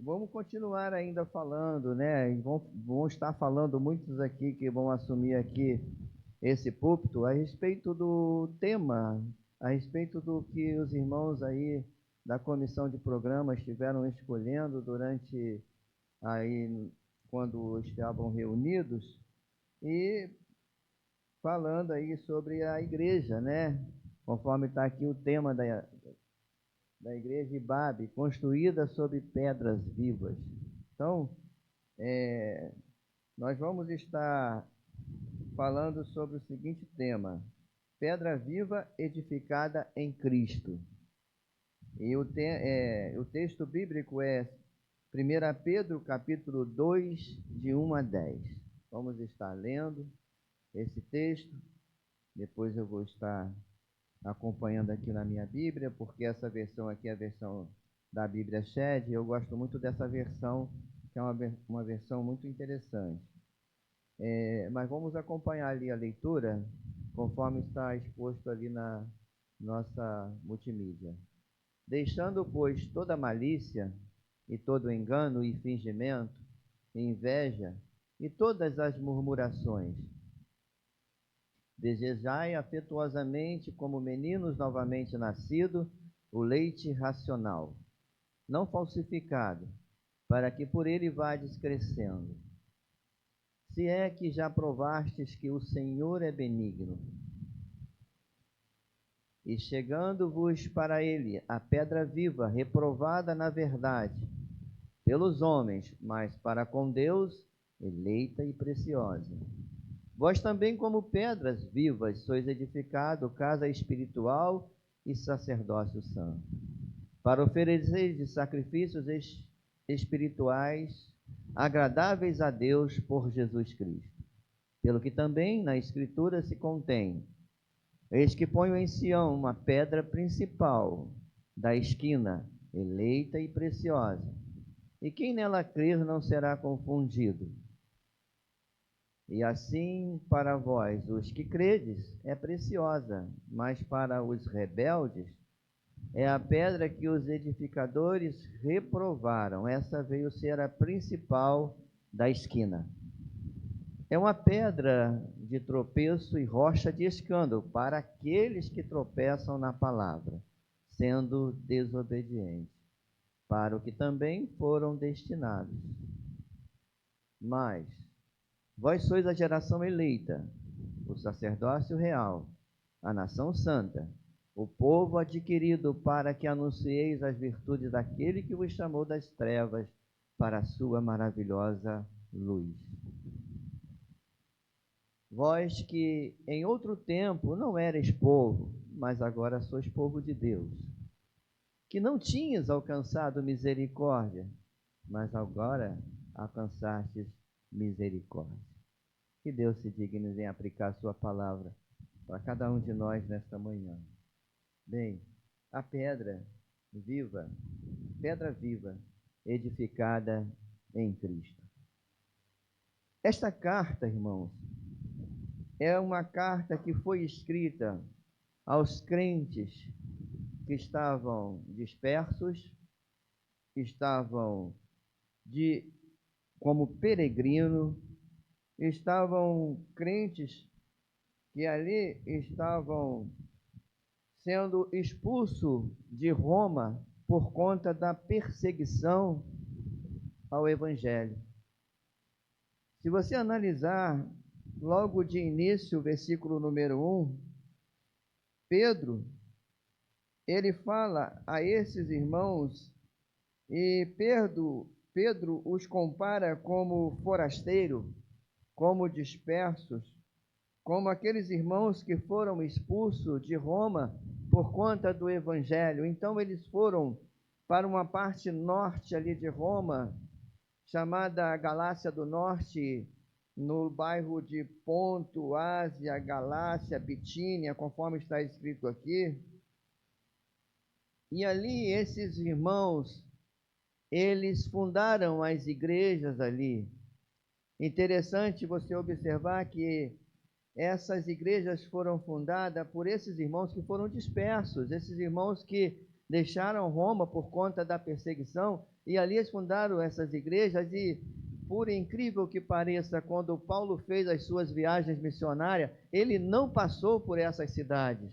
vamos continuar ainda falando, né? E vão estar falando muitos aqui que vão assumir aqui esse púlpito a respeito do tema, a respeito do que os irmãos aí da comissão de programas estiveram escolhendo durante aí quando estavam reunidos e falando aí sobre a igreja, né? Conforme está aqui o tema da igreja de Babe, construída sobre pedras vivas. Então, nós vamos estar falando sobre o seguinte tema: pedra viva edificada em Cristo. E o texto bíblico é 1 Pedro, capítulo 2, de 1 a 10. Vamos estar lendo esse texto, depois eu vou estar acompanhando aqui na minha Bíblia, porque essa versão aqui é a versão da Bíblia Shed, e eu gosto muito dessa versão, que é uma versão muito interessante. Mas vamos acompanhar ali a leitura, conforme está exposto ali na nossa multimídia. Deixando, pois, toda malícia, e todo engano e fingimento, e inveja, e todas as murmurações, desejai afetuosamente, como meninos novamente nascidos, o leite racional, não falsificado, para que por ele vades crescendo. Se é que já provastes que o Senhor é benigno, e chegando-vos para ele a pedra viva, reprovada na verdade, pelos homens, mas para com Deus, eleita e preciosa. Vós também, como pedras vivas, sois edificado casa espiritual e sacerdócio santo, para oferecer de sacrifícios espirituais agradáveis a Deus por Jesus Cristo. Pelo que também na Escritura se contém: eis que ponho em Sião uma pedra principal da esquina, eleita e preciosa, e quem nela crer não será confundido. E assim para vós, os que credes, é preciosa, mas para os rebeldes é a pedra que os edificadores reprovaram. Essa veio ser a principal da esquina. É uma pedra de tropeço e rocha de escândalo para aqueles que tropeçam na palavra, sendo desobedientes, para o que também foram destinados. Mas vós sois a geração eleita, o sacerdócio real, a nação santa, o povo adquirido, para que anuncieis as virtudes daquele que vos chamou das trevas para a sua maravilhosa luz. Vós que em outro tempo não erais povo, mas agora sois povo de Deus, que não tinhas alcançado misericórdia, mas agora alcançastes misericórdia. Que Deus se digne em aplicar a sua palavra para cada um de nós nesta manhã. Bem, a pedra viva, edificada em Cristo. Esta carta, irmãos, é uma carta que foi escrita aos crentes que estavam dispersos, que estavam como peregrino, estavam crentes que ali estavam sendo expulsos de Roma por conta da perseguição ao Evangelho. Se você analisar logo de início o versículo número 1, Pedro, ele fala a esses irmãos e Pedro os compara como forasteiro, como dispersos, como aqueles irmãos que foram expulsos de Roma por conta do Evangelho. Então eles foram para uma parte norte ali de Roma, chamada Galácia do Norte, no bairro de Ponto, Ásia, Galácia, Bitínia, conforme está escrito aqui. E ali esses irmãos, eles fundaram as igrejas ali. Interessante você observar que essas igrejas foram fundadas por esses irmãos que foram dispersos, esses irmãos que deixaram Roma por conta da perseguição, e ali eles fundaram essas igrejas, e por incrível que pareça, quando Paulo fez as suas viagens missionárias, ele não passou por essas cidades.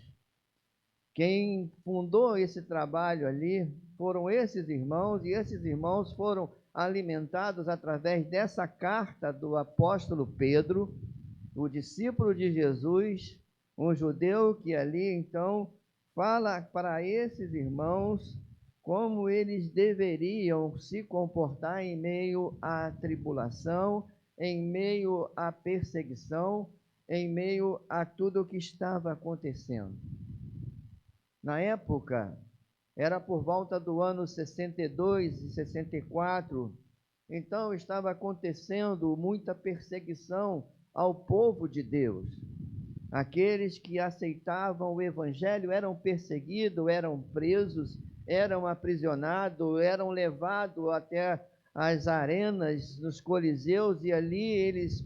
Quem fundou esse trabalho ali foram esses irmãos, e esses irmãos foram alimentados através dessa carta do apóstolo Pedro, o discípulo de Jesus, um judeu que ali então fala para esses irmãos como eles deveriam se comportar em meio à tribulação, em meio à perseguição, em meio a tudo o que estava acontecendo. Na época, era por volta do ano 62 e 64, então estava acontecendo muita perseguição ao povo de Deus. Aqueles que aceitavam o evangelho eram perseguidos, eram presos, eram aprisionados, eram levados até as arenas, nos coliseus, e ali eles,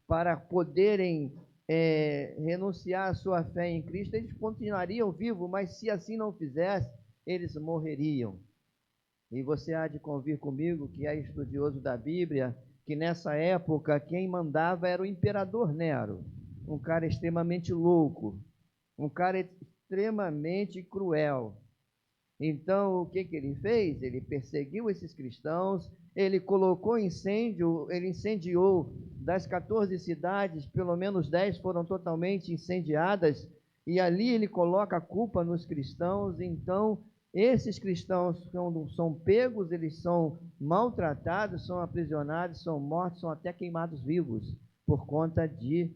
para poderem renunciar à sua fé em Cristo, eles continuariam vivos, mas se assim não fizesse, eles morreriam. E você há de convir comigo, que é estudioso da Bíblia, que nessa época quem mandava era o imperador Nero, um cara extremamente louco, um cara extremamente cruel. Então, o que ele fez? Ele perseguiu esses cristãos, ele colocou incêndio, ele incendiou das 14 cidades, pelo menos 10 foram totalmente incendiadas, e ali ele coloca a culpa nos cristãos. Então, esses cristãos, quando são pegos, eles são maltratados, são aprisionados, são mortos, são até queimados vivos, por conta de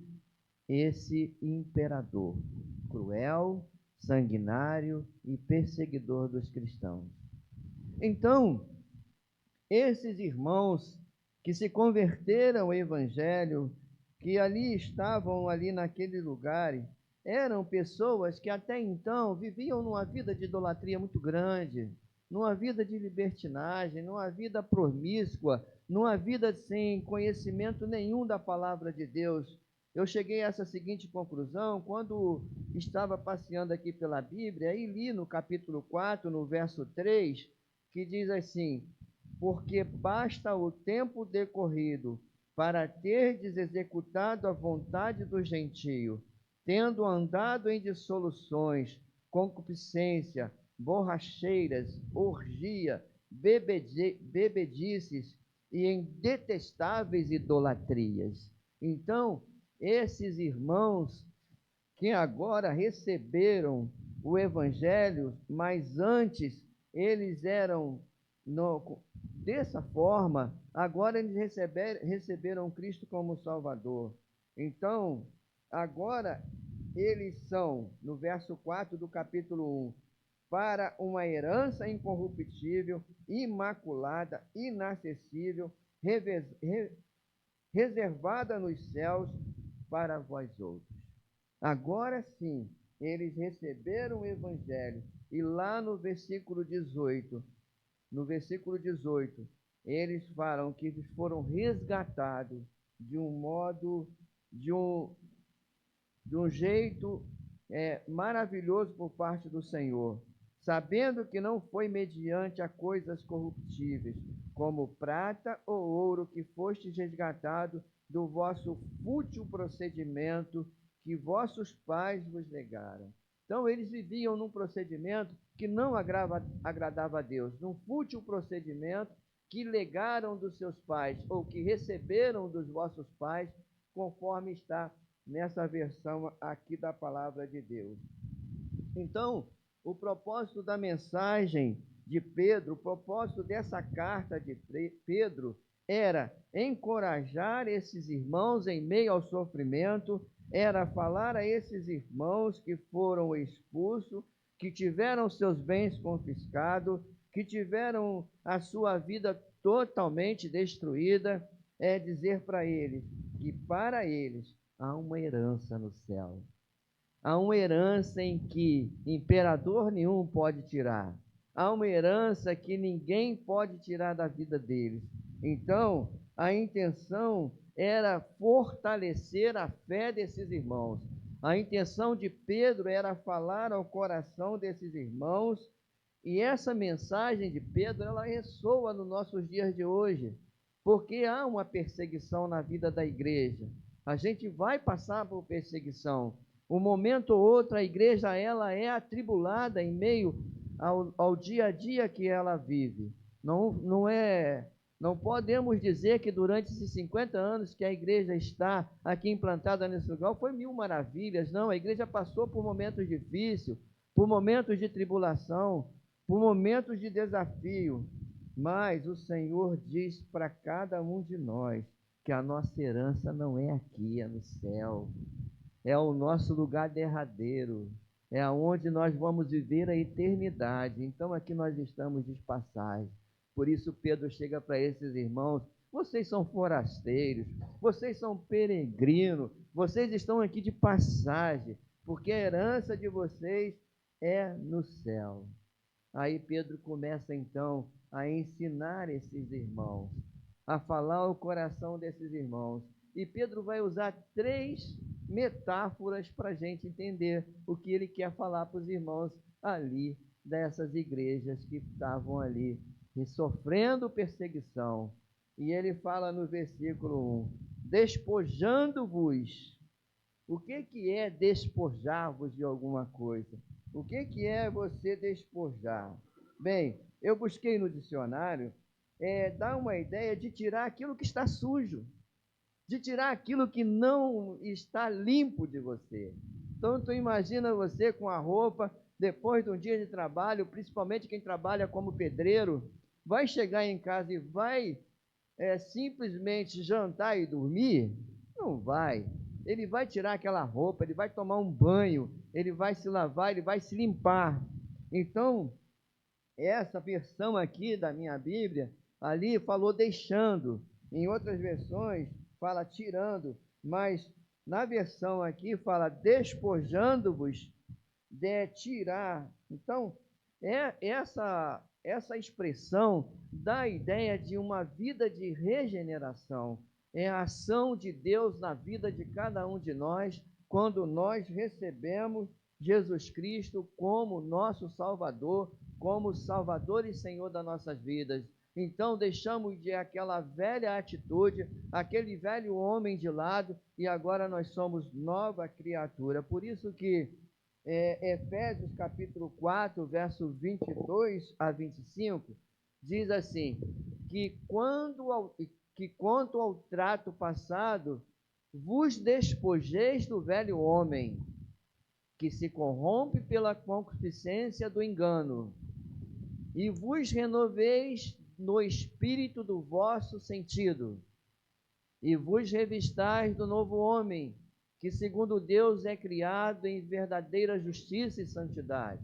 esse imperador cruel, sanguinário e perseguidor dos cristãos. Então, esses irmãos que se converteram ao evangelho, que ali estavam ali naquele lugar, eram pessoas que até então viviam numa vida de idolatria muito grande, numa vida de libertinagem, numa vida promíscua, numa vida sem conhecimento nenhum da palavra de Deus. Eu cheguei a essa seguinte conclusão quando estava passeando aqui pela Bíblia e li no capítulo 4, no verso 3, que diz assim: porque basta o tempo decorrido para terdes executado a vontade do gentio, tendo andado em dissoluções, concupiscência, borracheiras, orgia, bebedices e em detestáveis idolatrias. Então, esses irmãos que agora receberam o evangelho, mas antes eles eram dessa forma, agora eles receberam Cristo como Salvador. Então, agora eles são, no verso 4 do capítulo 1, para uma herança incorruptível, imaculada, inacessível, reservada nos céus para vós outros. Agora sim, eles receberam o evangelho, e lá no versículo 18, eles falam que eles foram resgatados de um modo, de um jeito maravilhoso por parte do Senhor, sabendo que não foi mediante a coisas corruptíveis, como prata ou ouro, que fostes resgatado do vosso fútil procedimento que vossos pais vos legaram. Então, eles viviam num procedimento que não agradava a Deus, num fútil procedimento que legaram dos seus pais, ou que receberam dos vossos pais, conforme está nessa versão aqui da palavra de Deus. Então, o propósito da mensagem de Pedro, o propósito dessa carta de Pedro, era encorajar esses irmãos em meio ao sofrimento, era falar a esses irmãos que foram expulsos, que tiveram seus bens confiscados, que tiveram a sua vida totalmente destruída, é dizer para eles que para eles há uma herança no céu. Há uma herança em que imperador nenhum pode tirar. Há uma herança que ninguém pode tirar da vida deles. Então, a intenção era fortalecer a fé desses irmãos. A intenção de Pedro era falar ao coração desses irmãos E essa mensagem de Pedro, ela ressoa nos nossos dias de hoje, porque há uma perseguição na vida da igreja. A gente vai passar por perseguição. Um momento ou outro, a igreja ela é atribulada em meio ao dia a dia que ela vive. Não podemos dizer que durante esses 50 anos que a igreja está aqui implantada nesse lugar, foi mil maravilhas. Não, a igreja passou por momentos difíceis, por momentos de tribulação, por momentos de desafio, mas o Senhor diz para cada um de nós que a nossa herança não é aqui, é no céu, é o nosso lugar derradeiro, é aonde nós vamos viver a eternidade. Então aqui nós estamos de passagem. Por isso Pedro chega para esses irmãos: vocês são forasteiros, vocês são peregrinos, vocês estão aqui de passagem, porque a herança de vocês é no céu. Aí Pedro começa então a ensinar esses irmãos, a falar o coração desses irmãos. E Pedro vai usar 3 metáforas para a gente entender o que ele quer falar para os irmãos ali dessas igrejas que estavam ali sofrendo perseguição. E ele fala no versículo 1: despojando-vos. O que é despojar-vos de alguma coisa? O que é você despojar? Bem, eu busquei no dicionário, dá uma ideia de tirar aquilo que está sujo, de tirar aquilo que não está limpo de você. Então, tu imagina você com a roupa, depois de um dia de trabalho, principalmente quem trabalha como pedreiro, vai chegar em casa e vai simplesmente jantar e dormir? Não vai. Ele vai tirar aquela roupa, ele vai tomar um banho, ele vai se lavar, ele vai se limpar. Então, essa versão aqui da minha Bíblia, ali falou deixando, em outras versões fala tirando, mas na versão aqui fala despojando-vos, de tirar. Então, essa expressão dá a ideia de uma vida de regeneração. É a ação de Deus na vida de cada um de nós, quando nós recebemos Jesus Cristo como nosso Salvador, como Salvador e Senhor das nossas vidas. Então deixamos de aquela velha atitude, aquele velho homem de lado, e agora nós somos nova criatura. Por isso que Efésios capítulo 4, verso 22 a 25, diz assim, que quanto ao trato passado, vos despojeis do velho homem, que se corrompe pela concupiscência do engano, e vos renoveis no espírito do vosso sentido, e vos revistais do novo homem, que segundo Deus é criado em verdadeira justiça e santidade.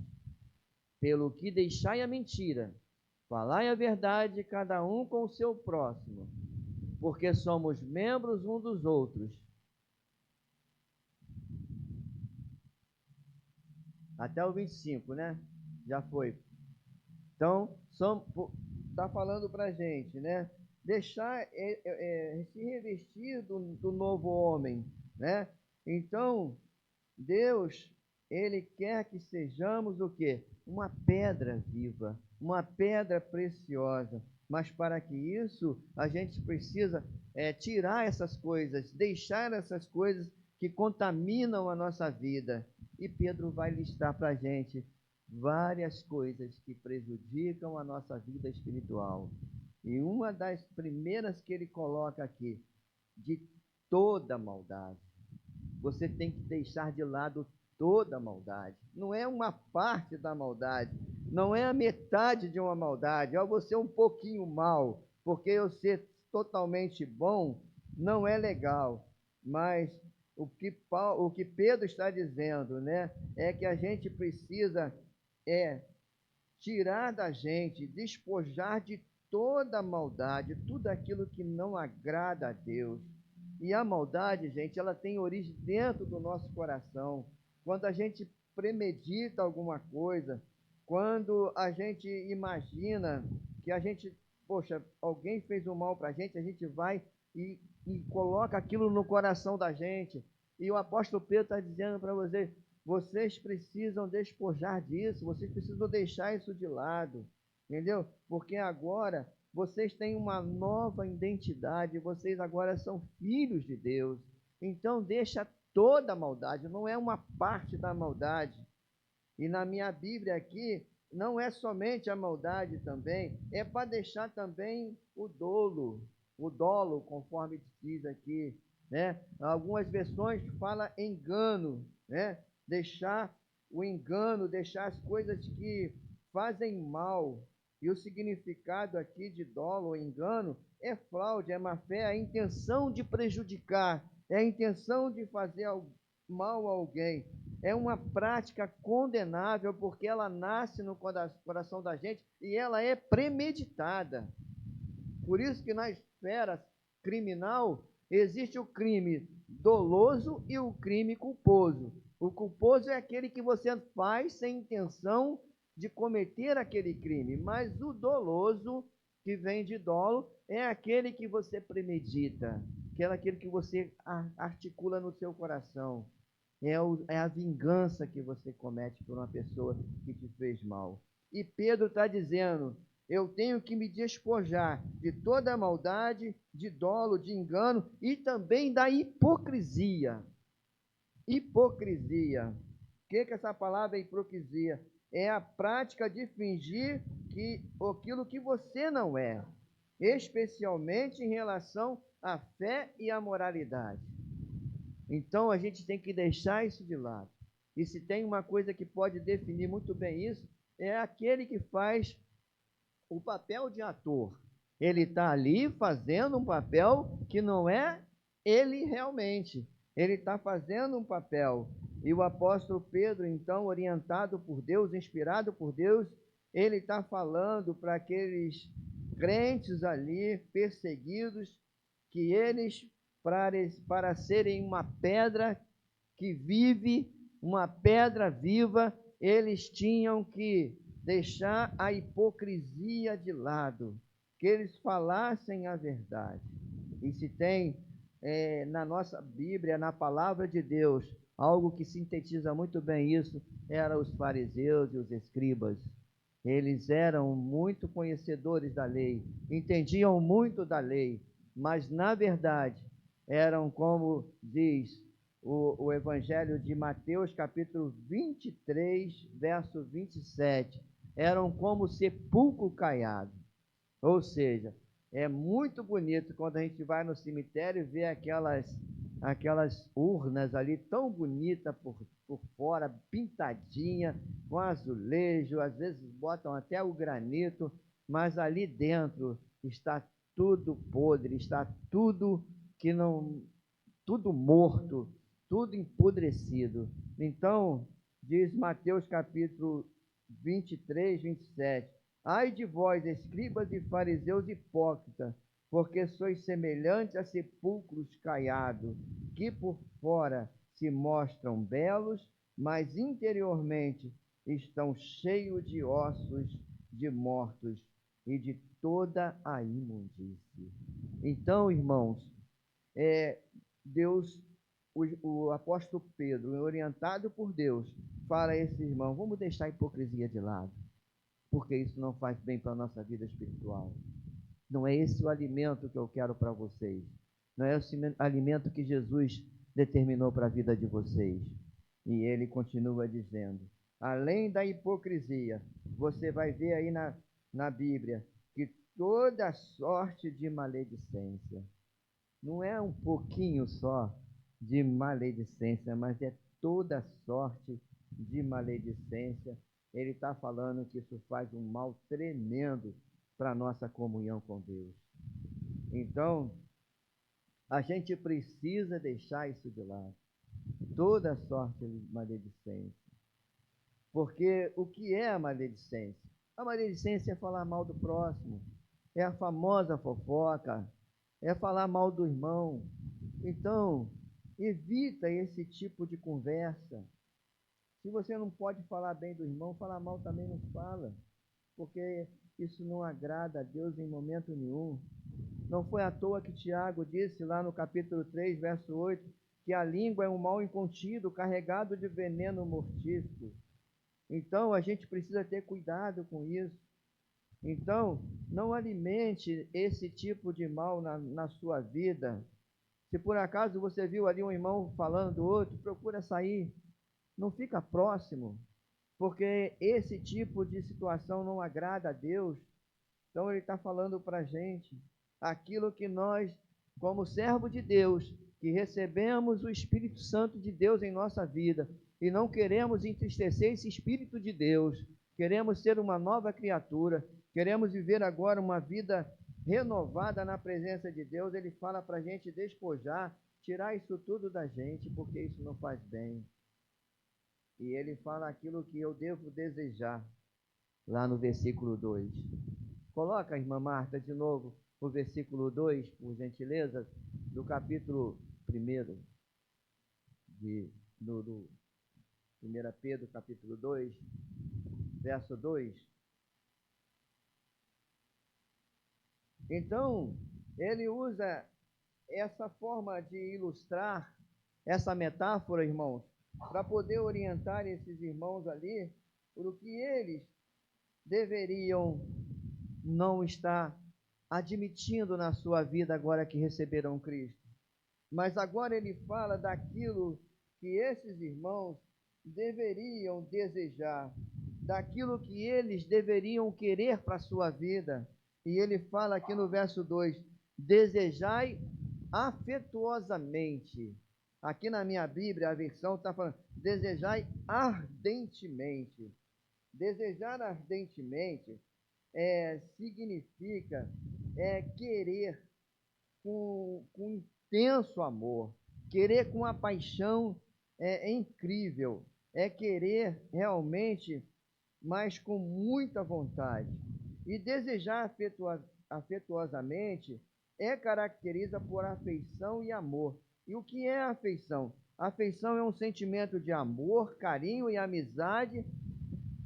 Pelo que deixai a mentira, falai a verdade cada um com o seu próximo, porque somos membros uns dos outros. Até o 25, né? Já foi. Então, está falando para a gente, né? Deixar, se revestir do novo homem, né? Então, Deus, Ele quer que sejamos o quê? Uma pedra viva, uma pedra preciosa. Mas para que isso, a gente precisa tirar essas coisas, deixar essas coisas que contaminam a nossa vida. E Pedro vai listar para a gente várias coisas que prejudicam a nossa vida espiritual. E uma das primeiras que ele coloca aqui, de toda maldade. Você tem que deixar de lado toda maldade. Não é uma parte da maldade, não é a metade de uma maldade. Ó, você é um pouquinho mal, porque eu ser totalmente bom não é legal. Mas o que Pedro está dizendo, né, é que a gente precisa tirar da gente, despojar de toda a maldade, tudo aquilo que não agrada a Deus. E a maldade, gente, ela tem origem dentro do nosso coração. Quando a gente premedita alguma coisa, quando a gente imagina que a gente, poxa, alguém fez um mal para a gente vai e coloca aquilo no coração da gente. E o apóstolo Pedro está dizendo para você, Vocês precisam despojar disso, vocês precisam deixar isso de lado, entendeu? Porque agora vocês têm uma nova identidade, vocês agora são filhos de Deus. Então deixa toda a maldade, não é uma parte da maldade. E na minha Bíblia aqui, não é somente a maldade também, é para deixar também o dolo, conforme diz aqui, né? Algumas versões fala engano, né? Deixar o engano, deixar as coisas que fazem mal. E o significado aqui de dolo ou engano é fraude, é má fé, é a intenção de prejudicar, é a intenção de fazer mal a alguém. É uma prática condenável porque ela nasce no coração da gente e ela é premeditada. Por isso que na esfera criminal existe o crime doloso e o crime culposo. O culposo é aquele que você faz sem intenção de cometer aquele crime, mas o doloso, que vem de dolo, é aquele que você premedita, que é aquele que você articula no seu coração. É a vingança que você comete por uma pessoa que te fez mal. E Pedro está dizendo: eu tenho que me despojar de toda a maldade, de dolo, de engano e também da hipocrisia. Hipocrisia. O que é essa palavra hipocrisia? É a prática de fingir que aquilo que você não é, especialmente em relação à fé e à moralidade. Então a gente tem que deixar isso de lado. E se tem uma coisa que pode definir muito bem isso, é aquele que faz o papel de ator. Ele está ali fazendo um papel que não é ele realmente. Ele está fazendo um papel. E o apóstolo Pedro, então, orientado por Deus, inspirado por Deus, ele está falando para aqueles crentes ali, perseguidos, que eles, para serem uma pedra que vive, uma pedra viva, eles tinham que deixar a hipocrisia de lado, que eles falassem a verdade. E se tem na nossa Bíblia, na palavra de Deus, algo que sintetiza muito bem isso, eram os fariseus e os escribas. Eles eram muito conhecedores da lei, entendiam muito da lei, mas na verdade eram, como diz o Evangelho de Mateus, capítulo 23, verso 27, eram como sepulcro caiado. Ou seja, é muito bonito quando a gente vai no cemitério e vê aquelas urnas ali tão bonitas por fora, pintadinha, com azulejo, às vezes botam até o granito, mas ali dentro está tudo podre, está tudo que não, tudo morto, tudo empodrecido. Então, diz Mateus capítulo 23, 27, ai de vós, escribas e fariseus hipócritas, porque sois semelhantes a sepulcros caiados, que por fora se mostram belos, mas interiormente estão cheios de ossos de mortos e de toda a imundície. Então, irmãos, Deus, o apóstolo Pedro, orientado por Deus, fala a esse irmão: vamos deixar a hipocrisia de lado, porque isso não faz bem para a nossa vida espiritual. Não é esse o alimento que eu quero para vocês. Não é esse alimento que Jesus determinou para a vida de vocês. E ele continua dizendo: além da hipocrisia, você vai ver aí na Bíblia que toda sorte de maledicência, não é um pouquinho só de maledicência, mas é toda sorte de maledicência. Ele está falando que isso faz um mal tremendo para a nossa comunhão com Deus. Então, a gente precisa deixar isso de lado. Toda sorte de maledicência. Porque o que é a maledicência? A maledicência é falar mal do próximo. É a famosa fofoca. É falar mal do irmão. Então, evita esse tipo de conversa. Se você não pode falar bem do irmão, falar mal também não fala, porque isso não agrada a Deus em momento nenhum. Não foi à toa que Tiago disse lá no capítulo 3, verso 8, que a língua é um mal incontido, carregado de veneno mortífero. Então, a gente precisa ter cuidado com isso. Então, não alimente esse tipo de mal na sua vida. Se por acaso você viu ali um irmão falando do outro, procura sair. Não fica próximo, porque esse tipo de situação não agrada a Deus. Então ele está falando para a gente aquilo que nós, como servo de Deus, que recebemos o Espírito Santo de Deus em nossa vida e não queremos entristecer esse Espírito de Deus, queremos ser uma nova criatura, queremos viver agora uma vida renovada na presença de Deus. Ele fala para a gente despojar, tirar isso tudo da gente, porque isso não faz bem. E ele fala aquilo que eu devo desejar, lá no versículo 2. Coloca, irmã Marta, de novo o versículo 2, por gentileza, do capítulo 1 do 1 Pedro, capítulo 2, verso 2. Então, ele usa essa forma de ilustrar essa metáfora, irmãos, para poder orientar esses irmãos ali por o que eles deveriam não estar admitindo na sua vida agora que receberam Cristo. Mas agora ele fala daquilo que esses irmãos deveriam desejar, daquilo que eles deveriam querer para a sua vida. E ele fala aqui no verso 2: desejai afetuosamente. Aqui na minha Bíblia, a versão está falando, desejai ardentemente. Desejar ardentemente significa querer com intenso amor, querer com uma paixão incrível, querer realmente, mas com muita vontade. E desejar afetuosamente caracteriza por afeição e amor. E o que é afeição? Afeição é um sentimento de amor, carinho e amizade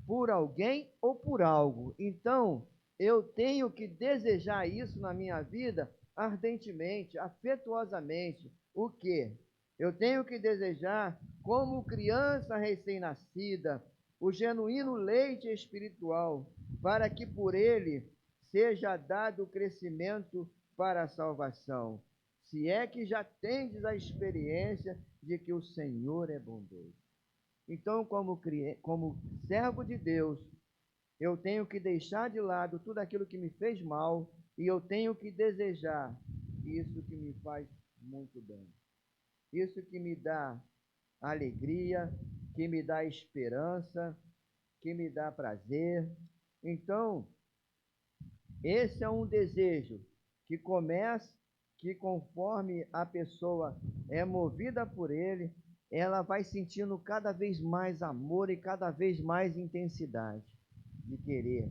por alguém ou por algo. Então, eu tenho que desejar isso na minha vida ardentemente, afetuosamente. O quê? Eu tenho que desejar, como criança recém-nascida, o genuíno leite espiritual, para que por ele seja dado o crescimento para a salvação. Se é que já tendes a experiência de que o Senhor é bondoso. Então, como servo de Deus, eu tenho que deixar de lado tudo aquilo que me fez mal e eu tenho que desejar isso que me faz muito bem. Isso que me dá alegria, que me dá esperança, que me dá prazer. Então, esse é um desejo que começa, que conforme a pessoa é movida por ele, ela vai sentindo cada vez mais amor e cada vez mais intensidade de querer.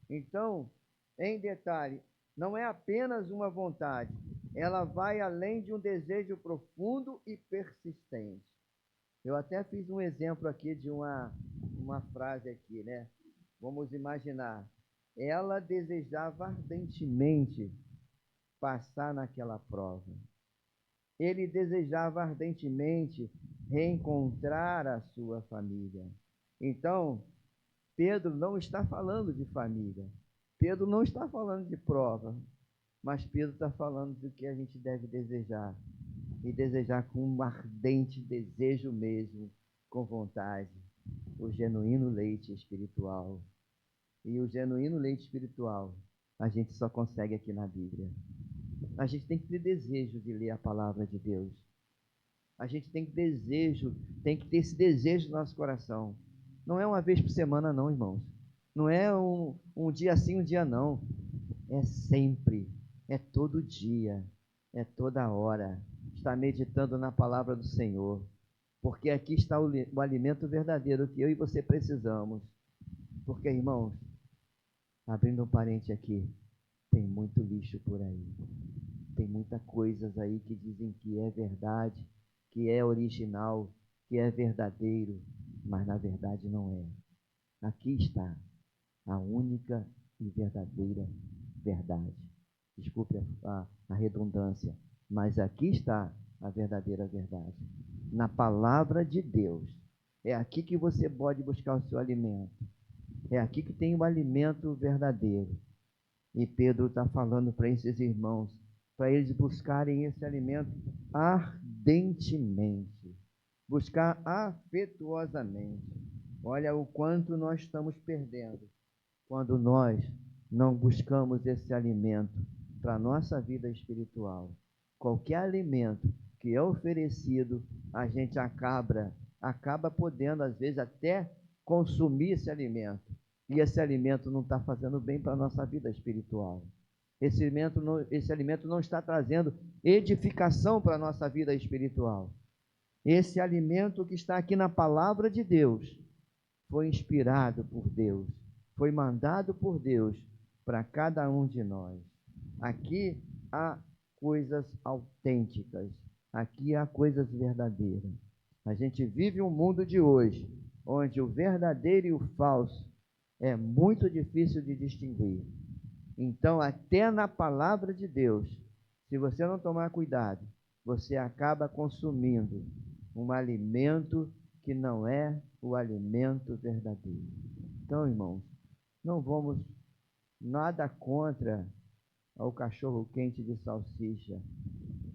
Então, em detalhe, não é apenas uma vontade, ela vai além de um desejo profundo e persistente. Eu até fiz um exemplo aqui de uma frase aqui, né? Vamos imaginar, ela desejava ardentemente passar naquela prova. Ele desejava ardentemente reencontrar a sua família. Então, Pedro não está falando de família. Pedro não está falando de prova. Mas Pedro está falando do que a gente deve desejar. E desejar com um ardente desejo mesmo, com vontade. O genuíno leite espiritual. E o genuíno leite espiritual a gente só consegue aqui na Bíblia. A gente tem que ter desejo de ler a palavra de Deus. A gente tem que ter esse desejo no nosso coração. Não é uma vez por semana não, irmãos. Não é um dia sim, um dia não. É sempre, é todo dia, é toda hora. Estar meditando na palavra do Senhor. Porque aqui está o alimento verdadeiro que eu e você precisamos. Porque, irmãos, abrindo um parente aqui, tem muito lixo por aí. Tem muitas coisas aí que dizem que é verdade, que é original, que é verdadeiro, mas na verdade não é. Aqui está a única e verdadeira verdade. Desculpe a redundância, mas aqui está a verdadeira verdade. Na palavra de Deus. É aqui que você pode buscar o seu alimento. É aqui que tem o alimento verdadeiro. E Pedro está falando para esses irmãos, para eles buscarem esse alimento ardentemente, buscar afetuosamente. Olha o quanto nós estamos perdendo quando nós não buscamos esse alimento para a nossa vida espiritual. Qualquer alimento que é oferecido, a gente acaba podendo, às vezes, até consumir esse alimento. E esse alimento não está fazendo bem para a nossa vida espiritual. Esse alimento não está trazendo edificação para a nossa vida espiritual. Esse alimento que está aqui na palavra de Deus foi inspirado por Deus, foi mandado por Deus para cada um de nós. Aqui há coisas autênticas, aqui há coisas verdadeiras. A gente vive um mundo de hoje, onde o verdadeiro e o falso é muito difícil de distinguir. Então, até na palavra de Deus, se você não tomar cuidado, você acaba consumindo um alimento que não é o alimento verdadeiro. Então, irmãos, não vamos nada contra o cachorro quente de salsicha.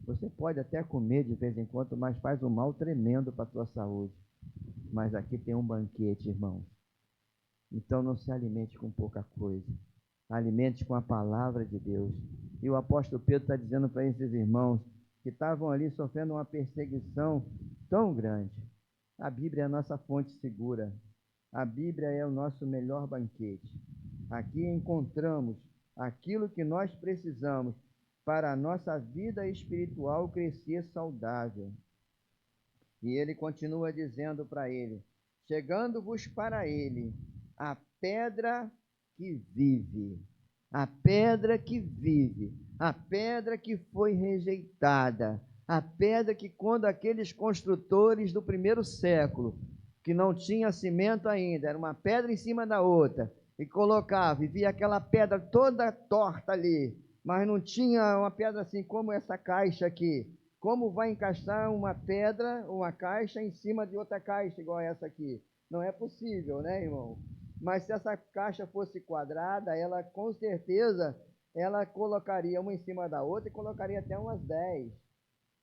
Você pode até comer de vez em quando, mas faz um mal tremendo para a tua saúde. Mas aqui tem um banquete, irmãos. Então não se alimente com pouca coisa. Alimente com a palavra de Deus. E o apóstolo Pedro está dizendo para esses irmãos que estavam ali sofrendo uma perseguição tão grande. A Bíblia é a nossa fonte segura. A Bíblia é o nosso melhor banquete. Aqui encontramos aquilo que nós precisamos para a nossa vida espiritual crescer saudável. E ele continua dizendo para ele: chegando-vos para ele, a pedra que vive, a pedra que vive, a pedra que foi rejeitada, a pedra que quando aqueles construtores do primeiro século, que não tinha cimento ainda, era uma pedra em cima da outra, e colocava, e via aquela pedra toda torta ali, mas não tinha uma pedra assim como essa caixa aqui. Como vai encaixar uma pedra, uma caixa em cima de outra caixa igual essa aqui? Não é possível, né, irmão? Mas se essa caixa fosse quadrada, ela com certeza, ela colocaria uma em cima da outra e colocaria até umas 10.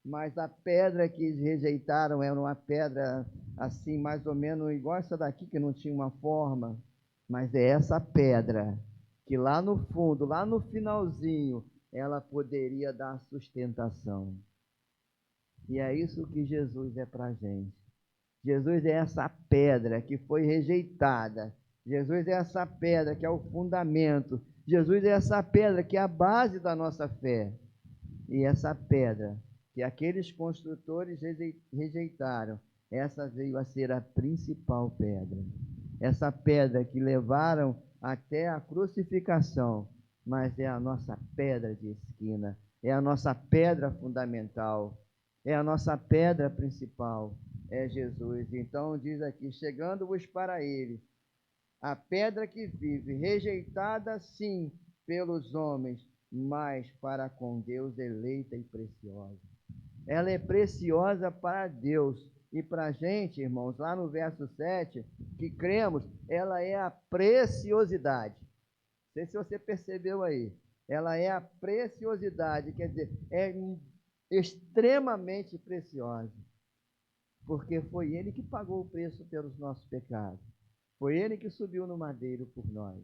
Mas a pedra que eles rejeitaram era uma pedra assim, mais ou menos igual essa daqui, que não tinha uma forma. Mas é essa pedra que lá no fundo, lá no finalzinho, ela poderia dar sustentação. E é isso que Jesus é para a gente. Jesus é essa pedra que foi rejeitada. Jesus é essa pedra que é o fundamento. Jesus é essa pedra que é a base da nossa fé. E essa pedra que aqueles construtores rejeitaram, essa veio a ser a principal pedra. Essa pedra que levaram até a crucificação, mas é a nossa pedra de esquina, é a nossa pedra fundamental, é a nossa pedra principal, é Jesus. Então diz aqui, chegando-vos para ele, a pedra que vive, rejeitada sim pelos homens, mas para com Deus eleita e preciosa. Ela é preciosa para Deus. E para a gente, irmãos, lá no verso 7, que cremos, ela é a preciosidade. Não sei se você percebeu aí. Ela é a preciosidade, quer dizer, é extremamente preciosa. Porque foi Ele que pagou o preço pelos nossos pecados. Foi Ele que subiu no madeiro por nós.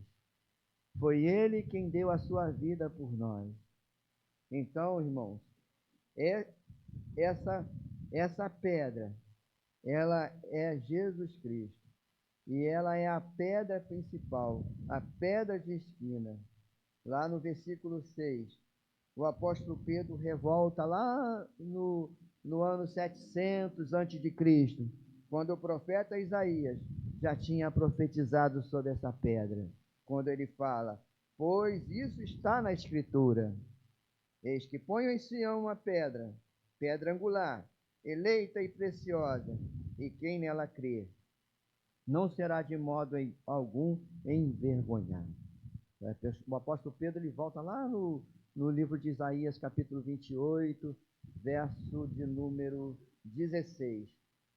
Foi Ele quem deu a sua vida por nós. Então, irmãos, essa pedra, ela é Jesus Cristo. E ela é a pedra principal, a pedra de esquina. Lá no versículo 6, o apóstolo Pedro revolta lá no ano 700 a.C., quando o profeta Isaías já tinha profetizado sobre essa pedra, quando ele fala: pois isso está na Escritura, eis que ponho em Sião uma pedra, pedra angular, eleita e preciosa, e quem nela crer não será de modo algum envergonhado. O apóstolo Pedro ele volta lá no livro de Isaías, capítulo 28, verso de número 16,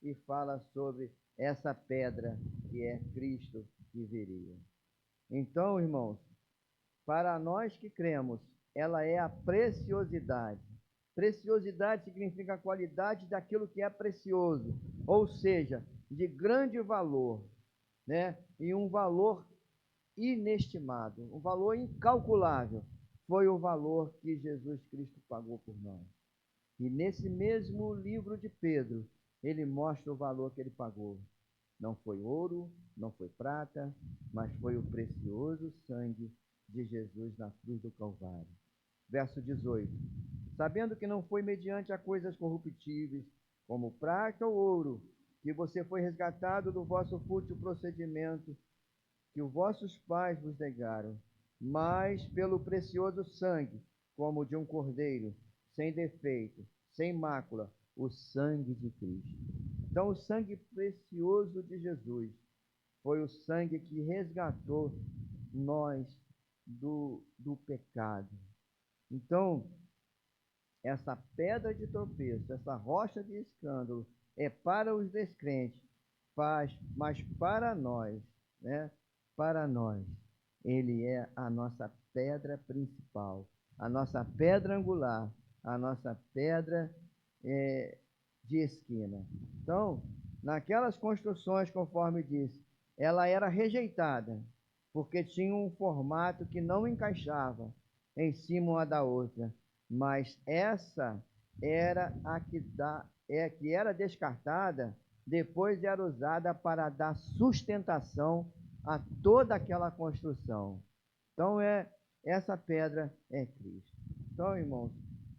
e fala sobre essa pedra que é Cristo que viria. Então, irmãos, para nós que cremos, ela é a preciosidade. Preciosidade significa a qualidade daquilo que é precioso, ou seja, de grande valor, né? E um valor inestimável, um valor incalculável. Foi o valor que Jesus Cristo pagou por nós. E nesse mesmo livro de Pedro, ele mostra o valor que ele pagou. Não foi ouro, não foi prata, mas foi o precioso sangue de Jesus na cruz do Calvário. Verso 18. Sabendo que não foi mediante a coisas corruptíveis, como prata ou ouro, que você foi resgatado do vosso fútil procedimento, que os vossos pais vos negaram, mas pelo precioso sangue, como de um cordeiro, sem defeito, sem mácula, o sangue de Cristo. Então, o sangue precioso de Jesus foi o sangue que resgatou nós do pecado. Então, essa pedra de tropeço, essa rocha de escândalo, é para os descrentes, mas para nós, né? Para nós, ele é a nossa pedra principal, a nossa pedra angular, a nossa pedra de esquina. Então, naquelas construções, conforme disse, ela era rejeitada, porque tinha um formato que não encaixava em cima uma da outra. Mas essa era a que era descartada, depois era usada para dar sustentação a toda aquela construção. Então, essa pedra é Cristo. Então, irmãos,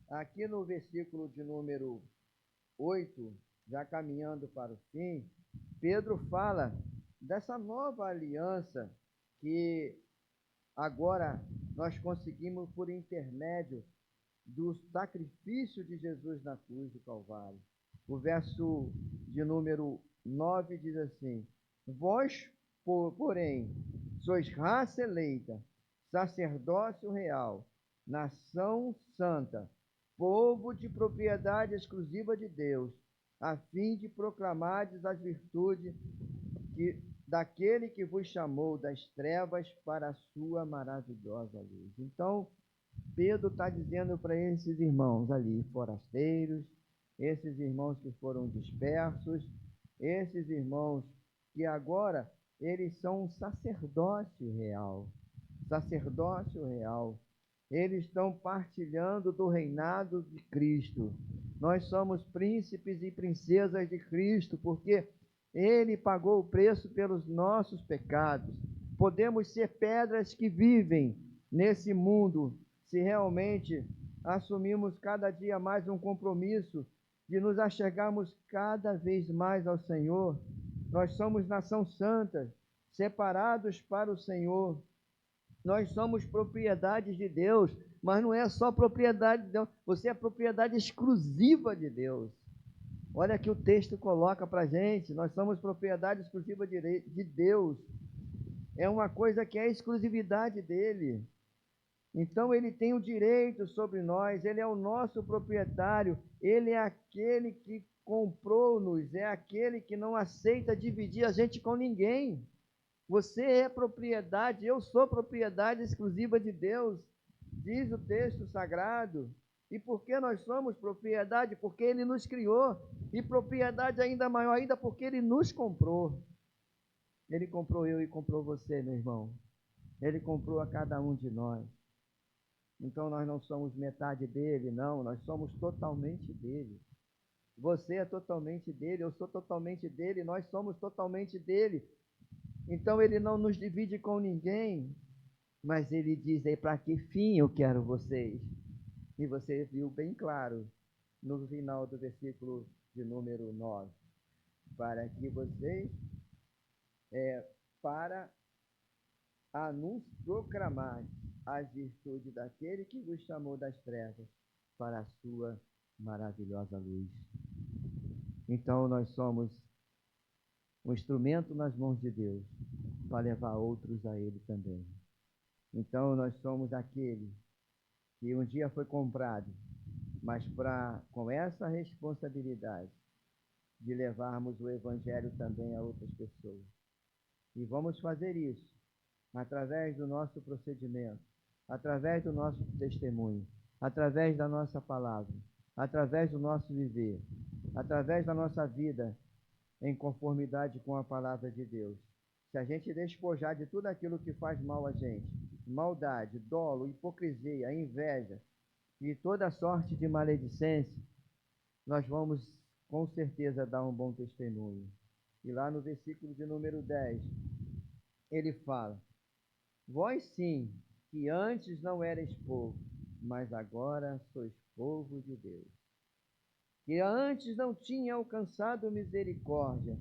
aqui no versículo de número 8, já caminhando para o fim, Pedro fala dessa nova aliança que agora nós conseguimos por intermédio do sacrifício de Jesus na cruz do Calvário. O verso de número 9 diz assim: Vós, porém, sois raça eleita, sacerdócio real, nação santa, povo de propriedade exclusiva de Deus, a fim de proclamardes as virtudes daquele que vos chamou das trevas para a sua maravilhosa luz. Então, Pedro está dizendo para esses irmãos ali, forasteiros, esses irmãos que foram dispersos, esses irmãos que agora eles são um sacerdócio real. Sacerdócio real. Eles estão partilhando do reinado de Cristo. Nós somos príncipes e princesas de Cristo, porque Ele pagou o preço pelos nossos pecados. Podemos ser pedras que vivem nesse mundo, se realmente assumimos cada dia mais um compromisso de nos achegarmos cada vez mais ao Senhor. Nós somos nação santa, separados para o Senhor. Nós somos propriedade de Deus, mas não é só propriedade de Deus, você é propriedade exclusiva de Deus. Olha que o texto coloca para a gente, nós somos propriedade exclusiva de Deus. É uma coisa que é exclusividade dele. Então ele tem o direito sobre nós, ele é o nosso proprietário, ele é aquele que comprou-nos, é aquele que não aceita dividir a gente com ninguém. Você é propriedade, eu sou propriedade exclusiva de Deus, diz o texto sagrado. E por que nós somos propriedade? Porque ele nos criou, e propriedade ainda maior ainda porque ele nos comprou. Ele comprou eu e comprou você, meu irmão. Ele comprou a cada um de nós. Então nós não somos metade dele, não, nós somos totalmente dele. Você é totalmente dele, eu sou totalmente dele, nós somos totalmente dele. Então ele não nos divide com ninguém, mas ele diz aí para que fim eu quero vocês. E você viu bem claro no final do versículo de número 9. Para que vocês, para proclamar as virtudes daquele que vos chamou das trevas para a sua maravilhosa luz. Então nós somos um instrumento nas mãos de Deus para levar outros a Ele também. Então nós somos aquele que um dia foi comprado mas com essa responsabilidade de levarmos o Evangelho também a outras pessoas. E vamos fazer isso através do nosso procedimento, através do nosso testemunho, através da nossa palavra, através do nosso viver, através da nossa vida em conformidade com a palavra de Deus. Se a gente despojar de tudo aquilo que faz mal a gente, maldade, dolo, hipocrisia, inveja e toda sorte de maledicência, nós vamos com certeza dar um bom testemunho. E lá no versículo de número 10, ele fala: vós sim, que antes não erais povo, mas agora sois povo de Deus. Que antes não tinha alcançado misericórdia,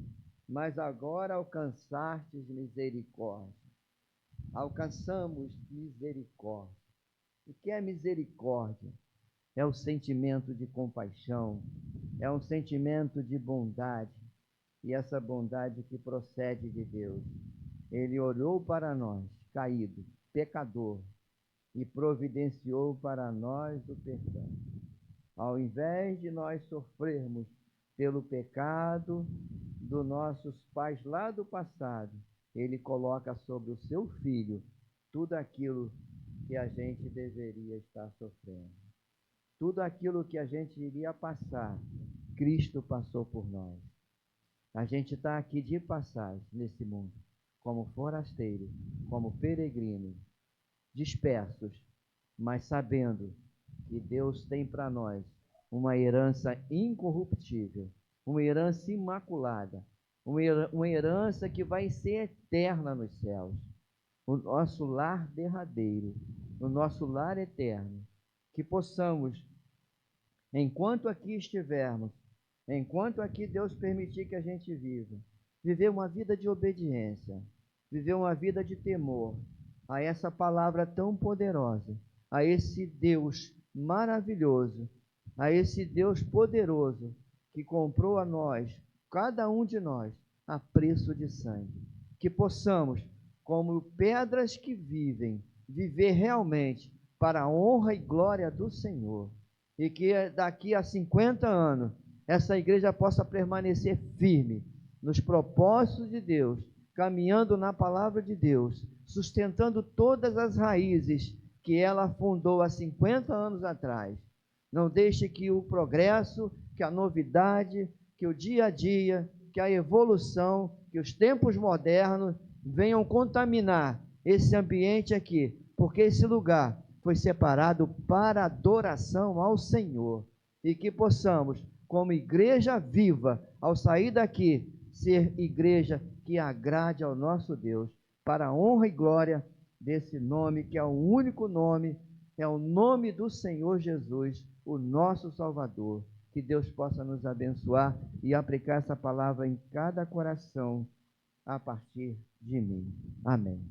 mas agora alcançastes misericórdia. Alcançamos misericórdia. O que é misericórdia? É o sentimento de compaixão, é um sentimento de bondade, e essa bondade que procede de Deus. Ele olhou para nós, caído, pecador, e providenciou para nós o perdão. Ao invés de nós sofrermos pelo pecado dos nossos pais lá do passado, ele coloca sobre o seu filho tudo aquilo que a gente deveria estar sofrendo. Tudo aquilo que a gente iria passar, Cristo passou por nós. A gente está aqui de passagem nesse mundo, como forasteiros, como peregrinos, dispersos, mas sabendo que Deus tem para nós uma herança incorruptível, uma herança imaculada, uma herança que vai ser eterna nos céus, o nosso lar derradeiro, o nosso lar eterno, que possamos, enquanto aqui estivermos, enquanto aqui Deus permitir que a gente viva, viver uma vida de obediência, viver uma vida de temor a essa palavra tão poderosa, a esse Deus maravilhoso, a esse Deus poderoso que comprou a nós, cada um de nós, a preço de sangue. Que possamos, como pedras que vivem, viver realmente para a honra e glória do Senhor. E que daqui a 50 anos, essa igreja possa permanecer firme nos propósitos de Deus, caminhando na palavra de Deus, sustentando todas as raízes que ela fundou há 50 anos atrás. Não deixe que o progresso, que a novidade, que o dia a dia, que a evolução, que os tempos modernos venham contaminar esse ambiente aqui, porque esse lugar foi separado para adoração ao Senhor. E que possamos, como igreja viva, ao sair daqui, ser igreja que agrade ao nosso Deus, para a honra e glória desse nome, que é o único nome, é o nome do Senhor Jesus, o nosso Salvador. Que Deus possa nos abençoar e aplicar essa palavra em cada coração a partir de mim. Amém.